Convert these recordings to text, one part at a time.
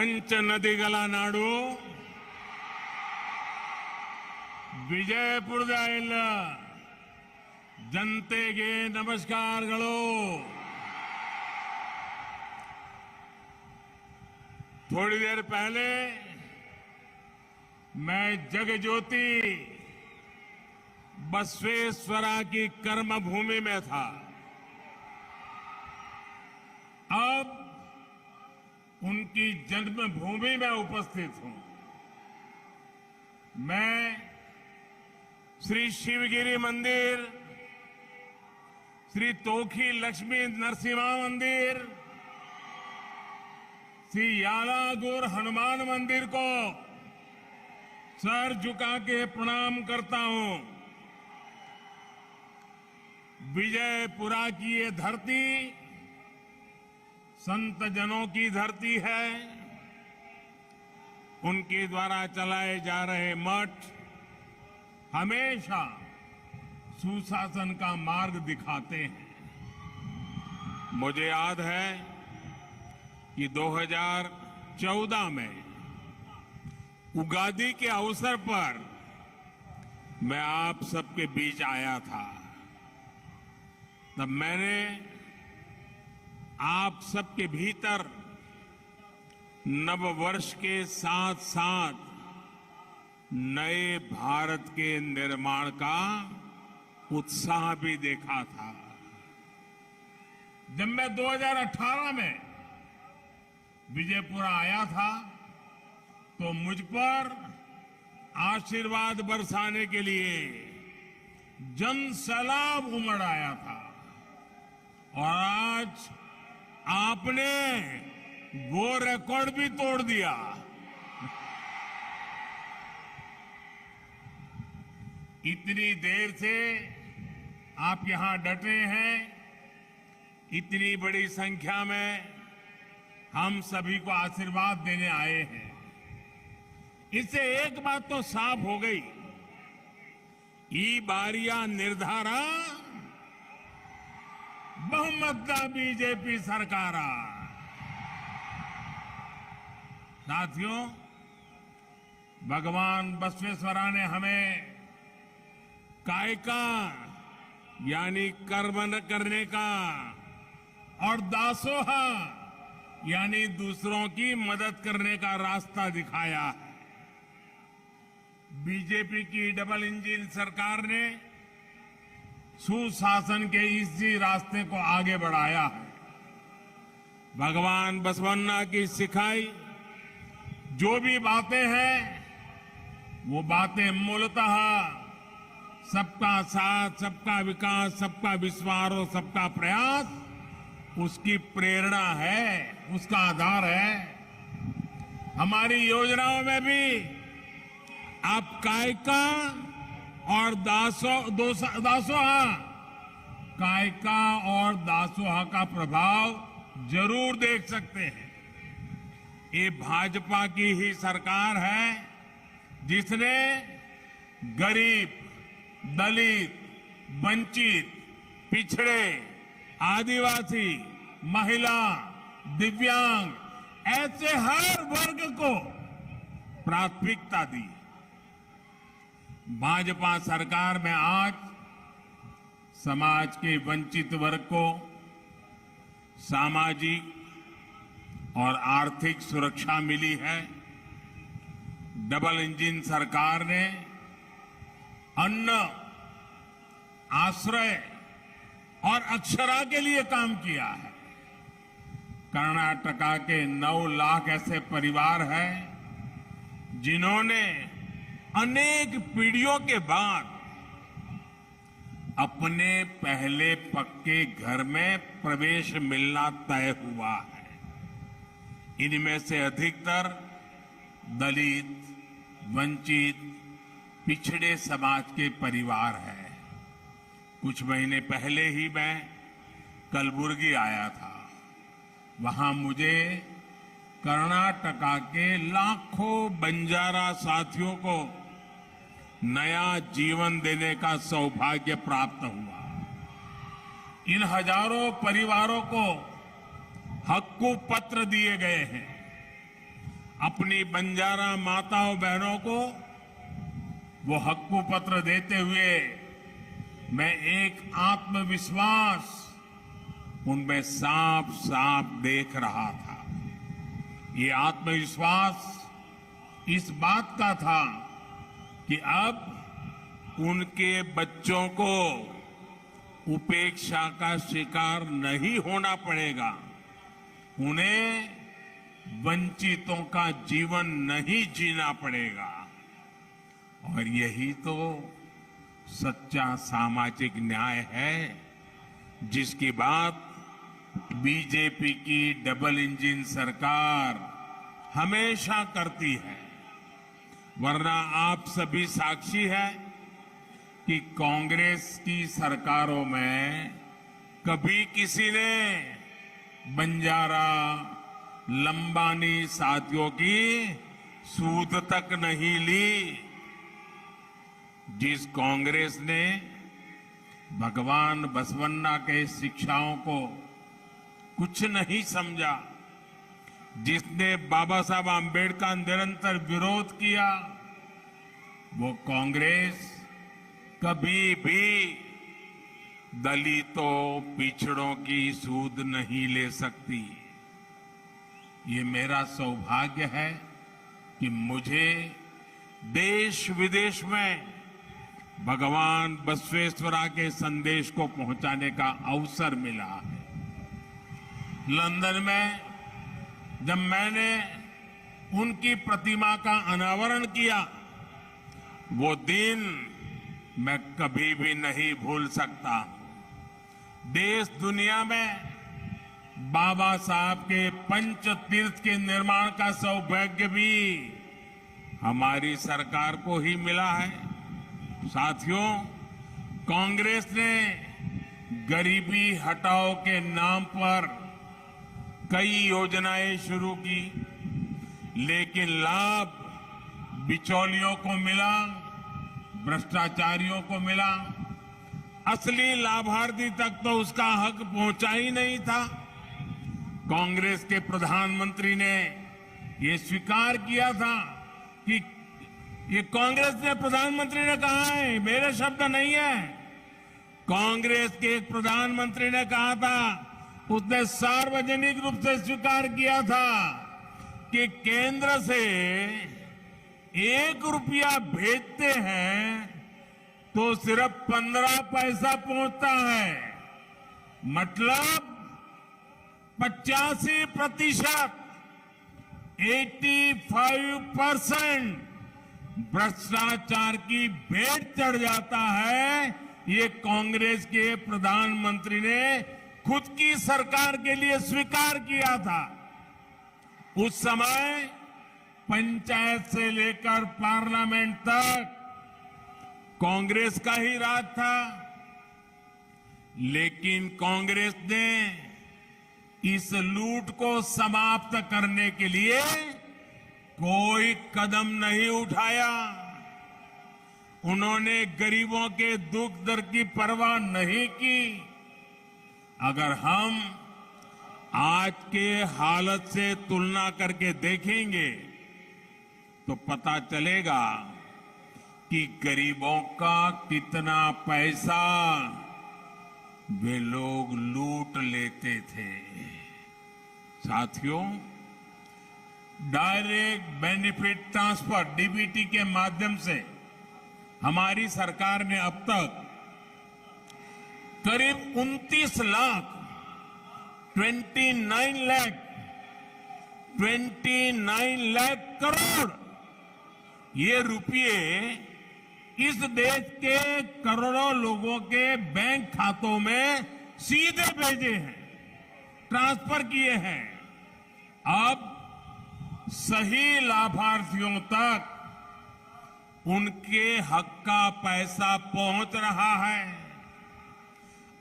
ಪಂಚನದಿಗಳ ನಾಡು ವಿಜಯಪುರದ ಎಲ್ಲ ಜನತೆಗೆ ನಮಸ್ಕಾರಗಳು। थोड़ी देर पहले मैं जगज्योति बसवेश्वरा की कर्मभूमि में था। अब उनकी जन्मभूमि में उपस्थित हूं। मैं श्री शिवगिरी मंदिर, श्री तोखी लक्ष्मी नरसिम्हा मंदिर, श्री यालागुर हनुमान मंदिर को सर झुका के प्रणाम करता हूं। विजयपुरा की ये धरती संत जनों की धरती है। उनके द्वारा चलाए जा रहे मठ हमेशा सुशासन का मार्ग दिखाते हैं। मुझे याद है कि 2014 में उगादी के अवसर पर मैं आप सबके बीच आया था। तब मैंने आप सबके भीतर नव वर्ष के साथ साथ नए भारत के निर्माण का उत्साह भी देखा था। जब मैं 2018 में विजयपुरा आया था तो मुझ पर आशीर्वाद बरसाने के लिए जन सैलाब उमड़ आया था। और आज आपने वो रिकॉर्ड भी तोड़ दिया। इतनी देर से आप यहां डटे हैं। इतनी बड़ी संख्या में हम सभी को आशीर्वाद देने आए हैं। इससे एक बात तो साफ हो गई, ಈ ಬಾರಿಯ ನಿರ್ಧಾರ ಬಹುಮತದ बीजेपी सरकार। साथियों, भगवान बसवेश्वरा ने हमें कायका यानी कर्म करने का और दासोहा यानी दूसरों की मदद करने का रास्ता दिखाया है। बीजेपी की डबल इंजन सरकार ने सुशासन के इसी रास्ते को आगे बढ़ाया है। भगवान बसवन्ना की सिखाई जो भी बातें हैं वो बातें मूलतः सबका साथ, सबका विकास, सबका विश्वास और सबका प्रयास उसकी प्रेरणा है, उसका आधार है। हमारी योजनाओं में भी आप कायका और दासोहा कायका और दासोहा का प्रभाव जरूर देख सकते हैं। ये भाजपा की ही सरकार है जिसने गरीब, दलित, वंचित, पिछड़े, आदिवासी, महिला, दिव्यांग ऐसे हर वर्ग को प्राथमिकता दी। भाजपा सरकार में आज समाज के वंचित वर्ग को सामाजिक और आर्थिक सुरक्षा मिली है। डबल इंजन सरकार ने अन्न, आश्रय और अक्षरा के लिए काम किया है। कर्नाटका के 9 लाख ऐसे परिवार हैं जिन्होंने अनेक पीढ़ियों के बाद अपने पहले पक्के घर में प्रवेश मिलना तय हुआ है। इनमें से अधिकतर दलित, वंचित, पिछड़े समाज के परिवार हैं। कुछ महीने पहले ही मैं कलबुर्गी आया था। वहां मुझे कर्नाटका के लाखों बंजारा साथियों को नया जीवन देने का सौभाग्य प्राप्त हुआ। इन हजारों परिवारों को हक्कू पत्र दिए गए हैं। अपनी बंजारा माताओं बहनों को वो हक्कू पत्र देते हुए मैं एक आत्मविश्वास उनमें साफ साफ देख रहा था। ये आत्मविश्वास इस बात का था कि अब उनके बच्चों को उपेक्षा का शिकार नहीं होना पड़ेगा, उन्हें वंचितों का जीवन नहीं जीना पड़ेगा। और यही तो सच्चा सामाजिक न्याय है जिसकी बात बीजेपी की डबल इंजन सरकार हमेशा करती है। वरना आप सभी साक्षी है कि कांग्रेस की सरकारों में कभी किसी ने बंजारा लंबानी साथियों की सूद तक नहीं ली। जिस कांग्रेस ने भगवान बसवन्ना के शिक्षाओं को कुछ नहीं समझा, जिसने बाबा साहब आम्बेडकर का निरंतर विरोध किया, वो कांग्रेस कभी भी दलितों पिछड़ों की सूद नहीं ले सकती। ये मेरा सौभाग्य है कि मुझे देश विदेश में भगवान बसवेश्वरा के संदेश को पहुंचाने का अवसर मिला है। लंदन में जब मैंने उनकी प्रतिमा का अनावरण किया, वो दिन मैं कभी भी नहीं भूल सकता। देश दुनिया में बाबा साहब के पंच तीर्थ के निर्माण का सौभाग्य भी हमारी सरकार को ही मिला है। साथियों, कांग्रेस ने गरीबी हटाओ के नाम पर कई योजनाएं शुरू की, लेकिन लाभ बिचौलियों को मिला, भ्रष्टाचारियों को मिला। असली लाभार्थी तक तो उसका हक पहुंचा ही नहीं था। कांग्रेस के प्रधानमंत्री ने ये स्वीकार किया था कि ये कांग्रेस ने प्रधानमंत्री ने कहा है, मेरे शब्द नहीं है। कांग्रेस के एक प्रधानमंत्री ने कहा था, उसने सार्वजनिक रूप से स्वीकार किया था कि केंद्र से 1 रुपया भेजते हैं तो सिर्फ 15 पैसा पहुंचता है। मतलब 85%, 85% भ्रष्टाचार की भेंट चढ़ जाता है। ये कांग्रेस के प्रधानमंत्री ने खुद की सरकार के लिए स्वीकार किया था। उस समय पंचायत से लेकर पार्लियामेंट तक कांग्रेस का ही राज था, लेकिन कांग्रेस ने इस लूट को समाप्त करने के लिए कोई कदम नहीं उठाया। उन्होंने गरीबों के दुख दर्द की परवाह नहीं की। अगर हम आज के हालत से तुलना करके देखेंगे तो पता चलेगा कि गरीबों का कितना पैसा वे लोग लूट लेते थे। साथियों, डायरेक्ट बेनिफिट ट्रांसफर डीबीटी के माध्यम से हमारी सरकार ने अब तक करीब 29 लाख 29 लाख करोड़ ये रुपये इस देश के करोड़ों लोगों के बैंक खातों में सीधे भेजे हैं, ट्रांसफर किए हैं। अब सही लाभार्थियों तक उनके हक का पैसा पहुंच रहा है।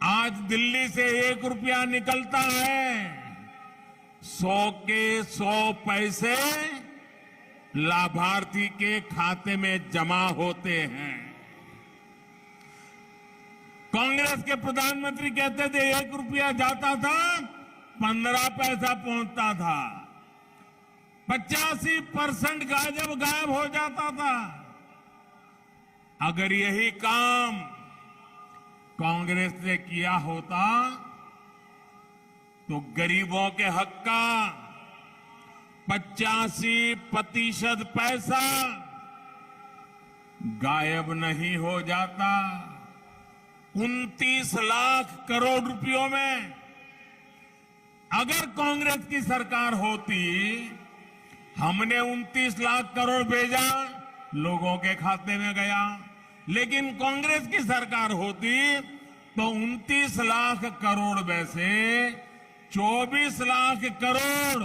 आज दिल्ली से 1 रुपया निकलता है, 100 के 100 पैसे लाभार्थी के खाते में जमा होते हैं। कांग्रेस के प्रधानमंत्री कहते थे 1 रुपया जाता था, 15 पैसा पहुंचता था। 85% गायब हो जाता था। अगर यही काम कांग्रेस ने किया होता तो गरीबों के हक का 85% पैसा गायब नहीं हो जाता। 29 लाख करोड़ रुपयों में अगर कांग्रेस की सरकार होती, हमने 29 लाख करोड़ भेजा, लोगों के खाते में गया। लेकिन कांग्रेस की सरकार होती तो 29 लाख करोड़ में से 24 लाख करोड़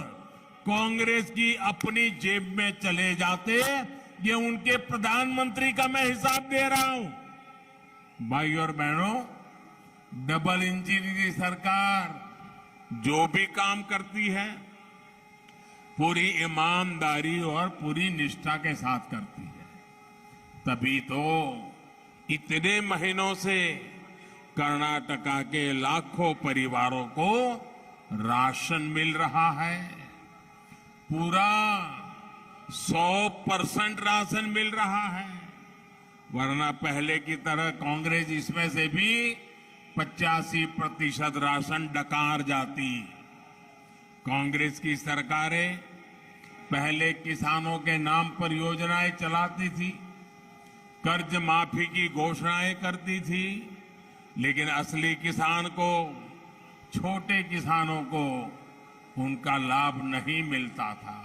कांग्रेस की अपनी जेब में चले जाते। ये उनके प्रधानमंत्री का मैं हिसाब दे रहा हूं। भाई और बहनों, डबल इंजन की सरकार जो भी काम करती है पूरी ईमानदारी और पूरी निष्ठा के साथ करती है। तभी तो इतने महीनों से कर्नाटका के लाखों परिवारों को राशन मिल रहा है। पूरा 100% राशन मिल रहा है। वरना पहले की तरह कांग्रेस इसमें से भी 85% राशन डकार जाती। कांग्रेस की सरकारें पहले किसानों के नाम पर योजनाएं चलाती थी, कर्ज माफी की घोषणाएं करती थी, लेकिन असली किसान को, छोटे किसानों को उनका लाभ नहीं मिलता था।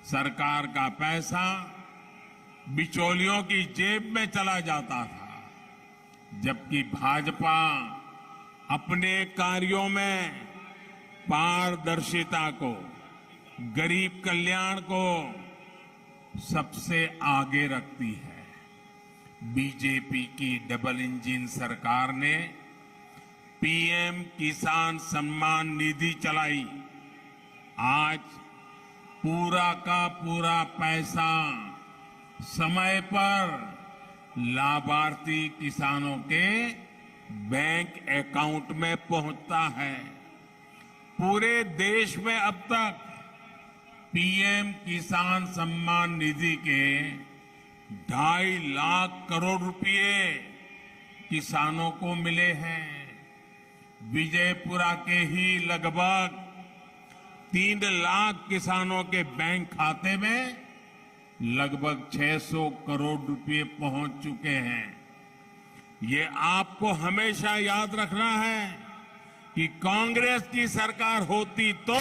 सरकार का पैसा बिचौलियों की जेब में चला जाता था। जबकि भाजपा अपने कार्यों में पारदर्शिता को, गरीब कल्याण को सबसे आगे रखती है। बीजेपी की डबल इंजन सरकार ने पीएम किसान सम्मान निधि चलाई। आज पूरा का पूरा पैसा समय पर लाभार्थी किसानों के बैंक अकाउंट में पहुंचता है। पूरे देश में अब तक पीएम किसान सम्मान निधि के 2.5 लाख करोड़ रुपए किसानों को मिले हैं। विजयपुरा के ही लगभग 3 लाख किसानों के बैंक खाते में लगभग 600 करोड़ रुपए पहुंच चुके हैं। ये आपको हमेशा याद रखना है कि कांग्रेस की सरकार होती तो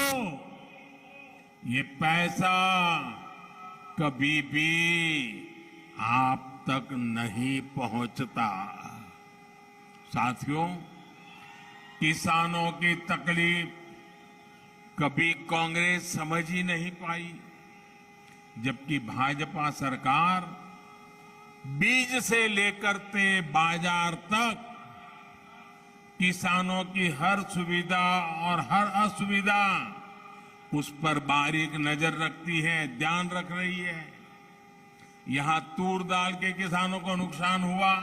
ये पैसा कभी भी आप तक नहीं पहुंचता। साथियों, किसानों की तकलीफ कभी कांग्रेस समझ ही नहीं पाई, जबकि भाजपा सरकार बीज से लेकर के बाजार तक किसानों की हर सुविधा और हर असुविधा उस पर बारीक नजर रखती है, ध्यान रख रही है। यहां तूर दाल के किसानों को नुकसान हुआ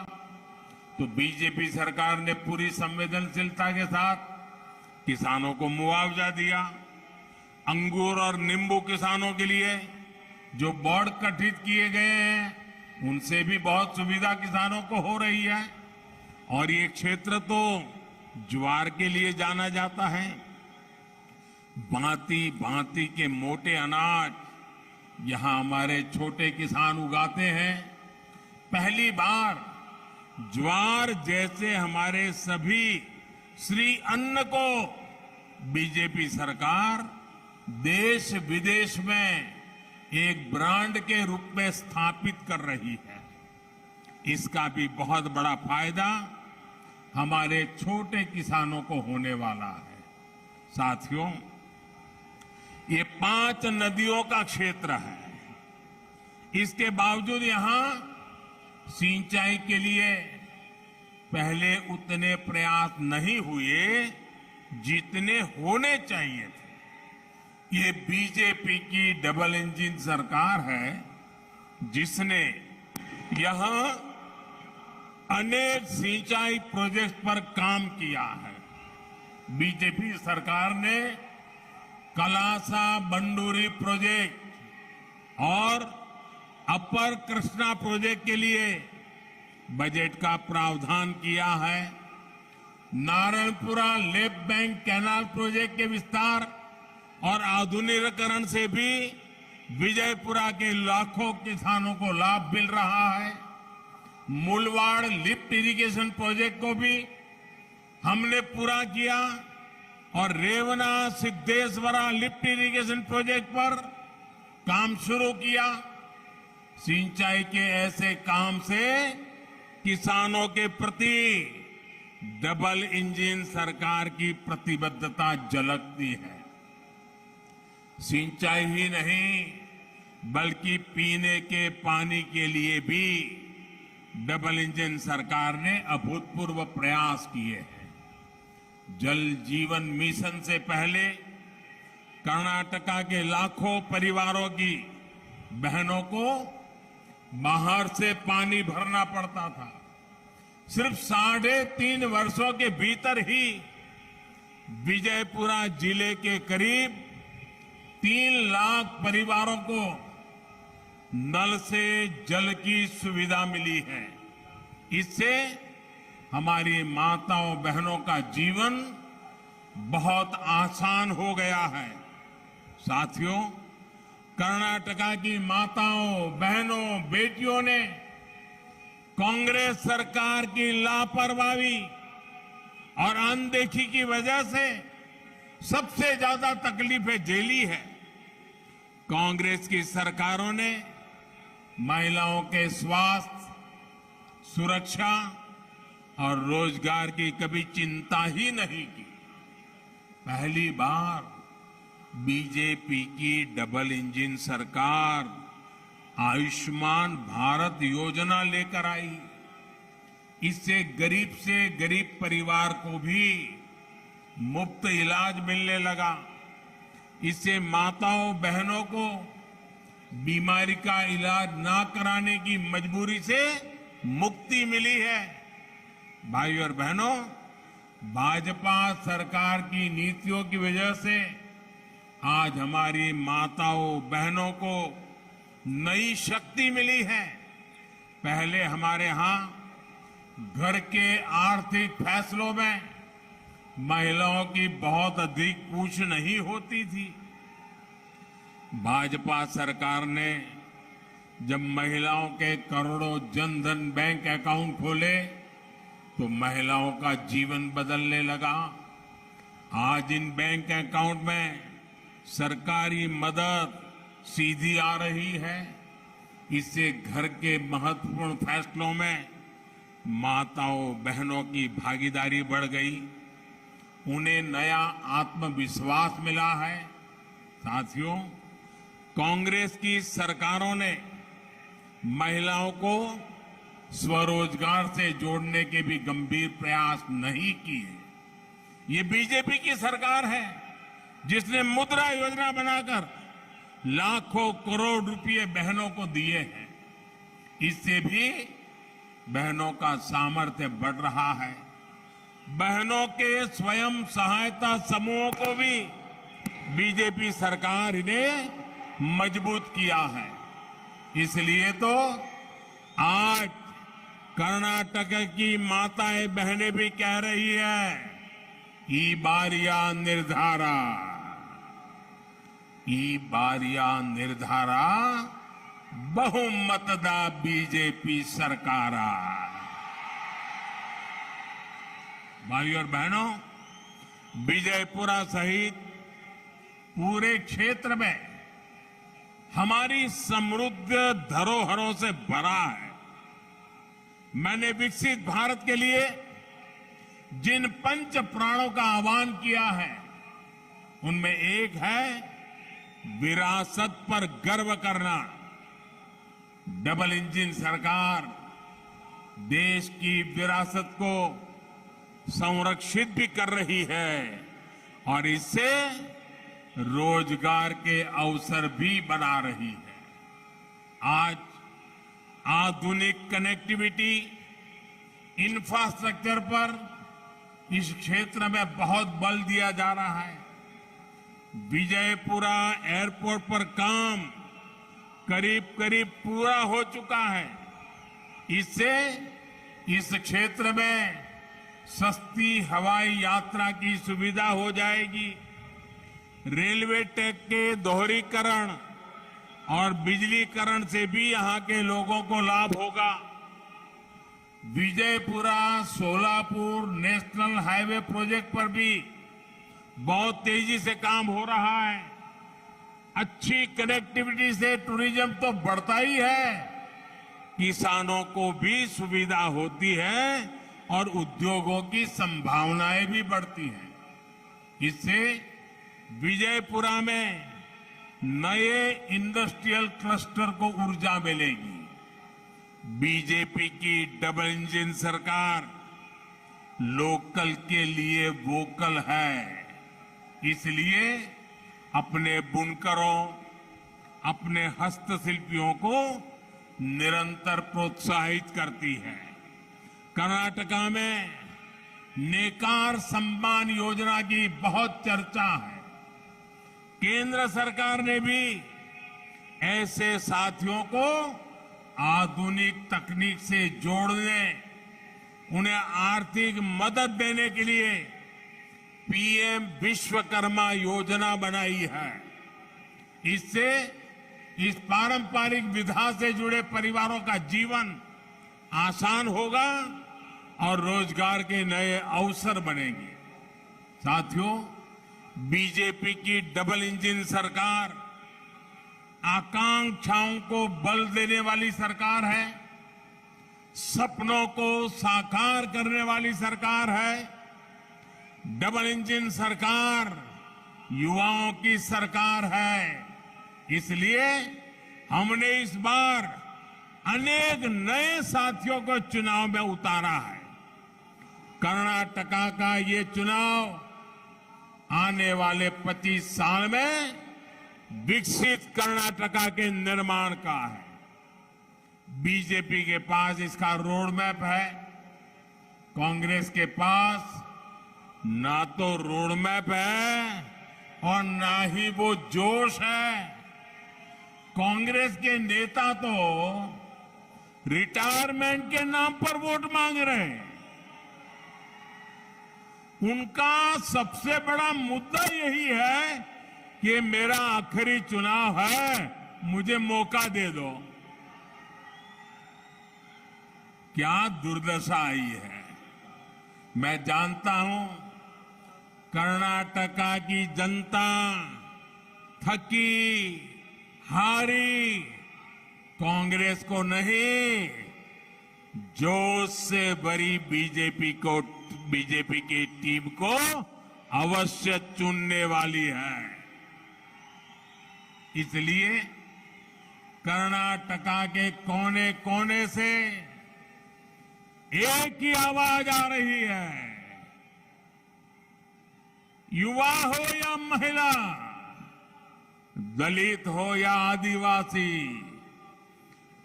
तो बीजेपी सरकार ने पूरी संवेदनशीलता के साथ किसानों को मुआवजा दिया। अंगूर और नींबू किसानों के लिए जो बोर्ड गठित किए गए हैं, उनसे भी बहुत सुविधा किसानों को हो रही है। और ये क्षेत्र तो ज्वार के लिए जाना जाता है। भांति भांति के मोटे अनाज यहां हमारे छोटे किसान उगाते हैं। पहली बार ज्वार जैसे हमारे सभी श्री अन्न को बीजेपी सरकार देश विदेश में एक ब्रांड के रूप में स्थापित कर रही है। इसका भी बहुत बड़ा फायदा हमारे छोटे किसानों को होने वाला है। साथियों, ये 5 नदियों का क्षेत्र है। इसके बावजूद यहां सिंचाई के लिए पहले उतने प्रयास नहीं हुए जितने होने चाहिए थे। ये बीजेपी की डबल इंजन सरकार है जिसने यहां अनेक सिंचाई प्रोजेक्ट पर काम किया है। बीजेपी सरकार ने कलासा बंडूरी प्रोजेक्ट और अपर कृष्णा प्रोजेक्ट के लिए बजट का प्रावधान किया है। Narayanpura left bank canal project के विस्तार और आधुनिकीकरण से भी विजयपुरा के लाखों किसानों को लाभ मिल रहा है। मुलवाड़ लिफ्ट इरिगेशन प्रोजेक्ट को भी हमने पूरा किया और Revanna Siddheshwara lift irrigation project पर काम शुरू किया। सिंचाई के ऐसे काम से किसानों के प्रति डबल इंजन सरकार की प्रतिबद्धता झलकती है। सिंचाई ही नहीं बल्कि पीने के पानी के लिए भी डबल इंजन सरकार ने अभूतपूर्व प्रयास किए हैं। जल जीवन मिशन से पहले कर्नाटका के लाखों परिवारों की बहनों को बाहर से पानी भरना पड़ता था। सिर्फ 3.5 वर्षों के भीतर ही विजयपुरा जिले के करीब 3 लाख परिवारों को नल से जल की सुविधा मिली है। इससे हमारी माताओं बहनों का जीवन बहुत आसान हो गया है। साथियों, कर्नाटका की माताओं बहनों बेटियों ने कांग्रेस सरकार की लापरवाही और अनदेखी की वजह से सबसे ज्यादा तकलीफें झेली है। कांग्रेस की सरकारों ने महिलाओं के स्वास्थ्य, सुरक्षा और रोजगार की कभी चिंता ही नहीं की। पहली बार बीजेपी की डबल इंजन सरकार आयुष्मान भारत योजना लेकर आई। इससे गरीब से गरीब परिवार को भी मुफ्त इलाज मिलने लगा। इससे माताओं बहनों को बीमारी का इलाज ना कराने की मजबूरी से मुक्ति मिली है। भाइयों और बहनों, भाजपा सरकार की नीतियों की वजह से आज हमारी माताओं बहनों को नई शक्ति मिली है। पहले हमारे यहां घर के आर्थिक फैसलों में महिलाओं की बहुत अधिक पूछ नहीं होती थी। भाजपा सरकार ने जब महिलाओं के करोड़ों जनधन बैंक अकाउंट खोले तो महिलाओं का जीवन बदलने लगा। आज इन बैंक अकाउंट में सरकारी मदद सीधी आ रही है। इससे घर के महत्वपूर्ण फैसलों में माताओं बहनों की भागीदारी बढ़ गई। उन्हें नया आत्मविश्वास मिला है। साथियों, कांग्रेस की सरकारों ने महिलाओं को स्वरोजगार से जोड़ने के भी गंभीर प्रयास नहीं किए। ये बीजेपी की सरकार है जिसने मुद्रा योजना बनाकर लाखों करोड़ रुपए बहनों को दिए हैं। इससे भी बहनों का सामर्थ्य बढ़ रहा है। बहनों के स्वयं सहायता समूहों को भी बीजेपी सरकार ने मजबूत किया है। इसलिए तो आज कर्नाटक की माताएं बहनें भी कह रही है, ई बारिया निर्धारा, ई बारिया निर्धारा बहुमतदा बीजेपी सरकारा। भाइयों और बहनों, विजयपुरा सहित पूरे क्षेत्र में हमारी समृद्ध धरोहरों से भरा है। मैंने विकसित भारत के लिए जिन पंच प्राणों का आह्वान किया है उनमें एक है विरासत पर गर्व करना। डबल इंजन सरकार देश की विरासत को संरक्षित भी कर रही है और इससे रोजगार के अवसर भी बना रही है। आज आधुनिक कनेक्टिविटी इंफ्रास्ट्रक्चर पर इस क्षेत्र में बहुत बल दिया जा रहा है। विजयपुरा एयरपोर्ट पर काम करीब करीब पूरा हो चुका है। इससे इस क्षेत्र में सस्ती हवाई यात्रा की सुविधा हो जाएगी। रेलवे ट्रैक के दोहरीकरण और बिजलीकरण से भी यहां के लोगों को लाभ होगा। Vijayapura Solapur national highway project पर भी बहुत तेजी से काम हो रहा है। अच्छी कनेक्टिविटी से टूरिज्म तो बढ़ता ही है, किसानों को भी सुविधा होती है और उद्योगों की संभावनाएं भी बढ़ती हैं। इससे विजयपुरा में नए इंडस्ट्रियल क्लस्टर को ऊर्जा मिलेगी। बीजेपी की डबल इंजन सरकार लोकल के लिए वोकल है, इसलिए अपने बुनकरों, अपने हस्तशिल्पियों को निरंतर प्रोत्साहित करती है। कर्नाटका में नेकार सम्मान योजना की बहुत चर्चा है। केंद्र सरकार ने भी ऐसे साथियों को आधुनिक तकनीक से जोड़ने, उन्हें आर्थिक मदद देने के लिए पीएम विश्वकर्मा योजना बनाई है। इससे इस पारंपरिक विधा से जुड़े परिवारों का जीवन आसान होगा और रोजगार के नए अवसर बनेंगे। साथियों, बीजेपी की डबल इंजन सरकार आकांक्षाओं को बल देने वाली सरकार है, सपनों को साकार करने वाली सरकार है। डबल इंजन सरकार युवाओं की सरकार है, इसलिए हमने इस बार अनेक नए साथियों को चुनाव में उतारा है। कर्नाटका का ये चुनाव आने वाले 25 साल में विकसित कर्नाटका के निर्माण का है। बीजेपी के पास इसका रोड मैप है, कांग्रेस के पास ना तो रोड मैप है और ना ही वो जोश है। कांग्रेस के नेता तो रिटायरमेंट के नाम पर वोट मांग रहे हैं। उनका सबसे बड़ा मुद्दा यही है कि मेरा आखिरी चुनाव है, मुझे मौका दे दो। क्या दुर्दशा आई है। मैं जानता हूं कर्नाटका की जनता थकी हारी कांग्रेस को नहीं, जोश से भरी बीजेपी की टीम को अवश्य चुनने वाली है। इसलिए कर्नाटका के कोने कोने से एक ही आवाज आ रही है, युवा हो या महिला, दलित हो या आदिवासी,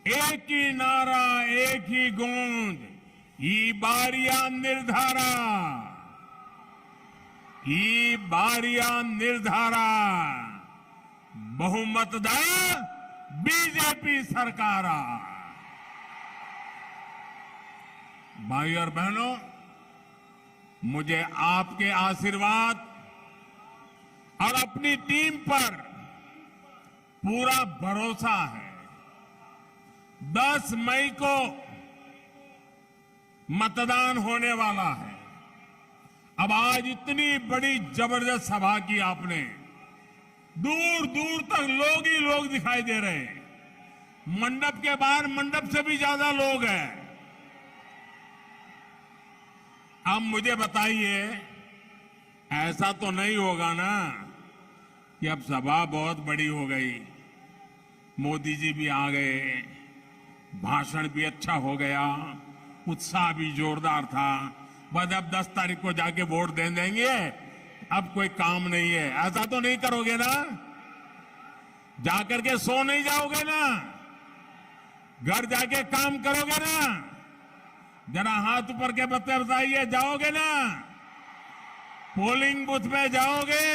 एक ही नारा, एक ही गूंज, ई बारिया निर्धारा, ई बारिया निर्धारा, बहुमतदार बीजेपी सरकार। भाई और बहनों, मुझे आपके आशीर्वाद और अपनी टीम पर पूरा भरोसा है। 10 मई को मतदान होने वाला है। अब आज इतनी बड़ी जबरदस्त सभा की आपने, दूर दूर तक लोग ही लोग दिखाई दे रहे हैं। मंडप के बाहर मंडप से भी ज्यादा लोग हैं। अब मुझे बताइए, ऐसा तो नहीं होगा ना कि अब सभा बहुत बड़ी हो गई, मोदी जी भी आ गए, भाषण भी अच्छा हो गया, उत्साह भी जोरदार था, बस अब 10 तारीख को जाके वोट दे देंगे, अब कोई काम नहीं है, ऐसा तो नहीं करोगे ना? जाकर के सो नहीं जाओगे ना? घर जाके काम करोगे ना? जरा हाथ ऊपर के बताइए, जाओगे ना? पोलिंग बूथ में जाओगे?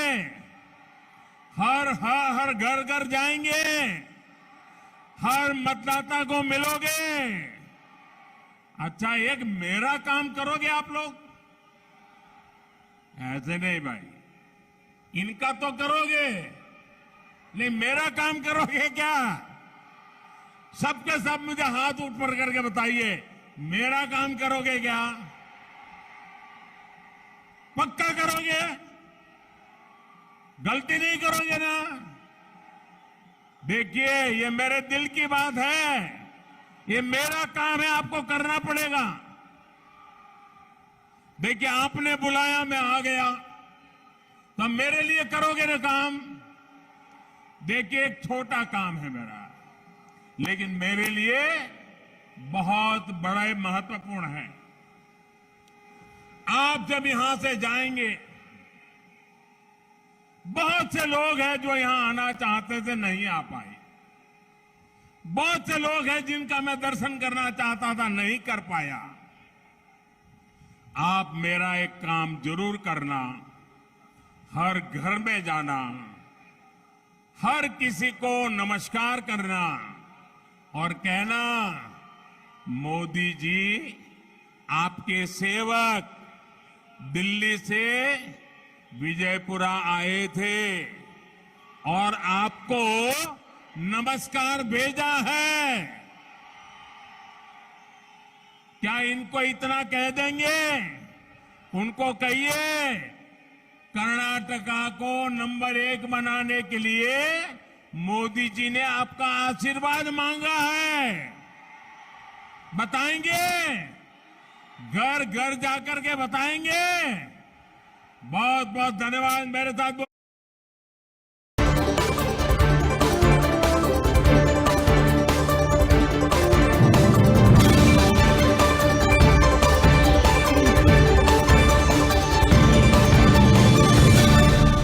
हर घर घर जाएंगे, हर मतदाता को मिलोगे। अच्छा, एक मेरा काम करोगे आप लोग? ऐसे नहीं भाई, इनका तो करोगे, नहीं मेरा काम करोगे क्या? सबके सब मुझे हाथ ऊपर करके बताइए, मेरा काम करोगे क्या? पक्का करोगे? गलती नहीं करोगे ना? देखिए, ये मेरे दिल की बात है, ये मेरा काम है, आपको करना पड़ेगा। देखिए, आपने बुलाया, मैं आ गया, तो मेरे लिए करोगे ना काम? देखिए, एक छोटा काम है मेरा, लेकिन मेरे लिए बहुत बड़ा महत्वपूर्ण है। आप जब यहां से जाएंगे, बहुत से लोग हैं जो यहां आना चाहते थे, नहीं आ पाए। बहुत से लोग हैं जिनका मैं दर्शन करना चाहता था, नहीं कर पाया। आप मेरा एक काम जरूर करना, हर घर में जाना, हर किसी को नमस्कार करना और कहना, मोदी जी आपके सेवक दिल्ली से विजयपुरा आए थे और आपको नमस्कार भेजा है। क्या इनको इतना कह देंगे? उनको कहिए, कर्नाटका को नंबर 1 बनाने के लिए मोदी जी ने आपका आशीर्वाद मांगा है। बताएंगे? घर घर जाकर के बताएंगे। बहुत बहुत धन्यवाद। मेरे साथ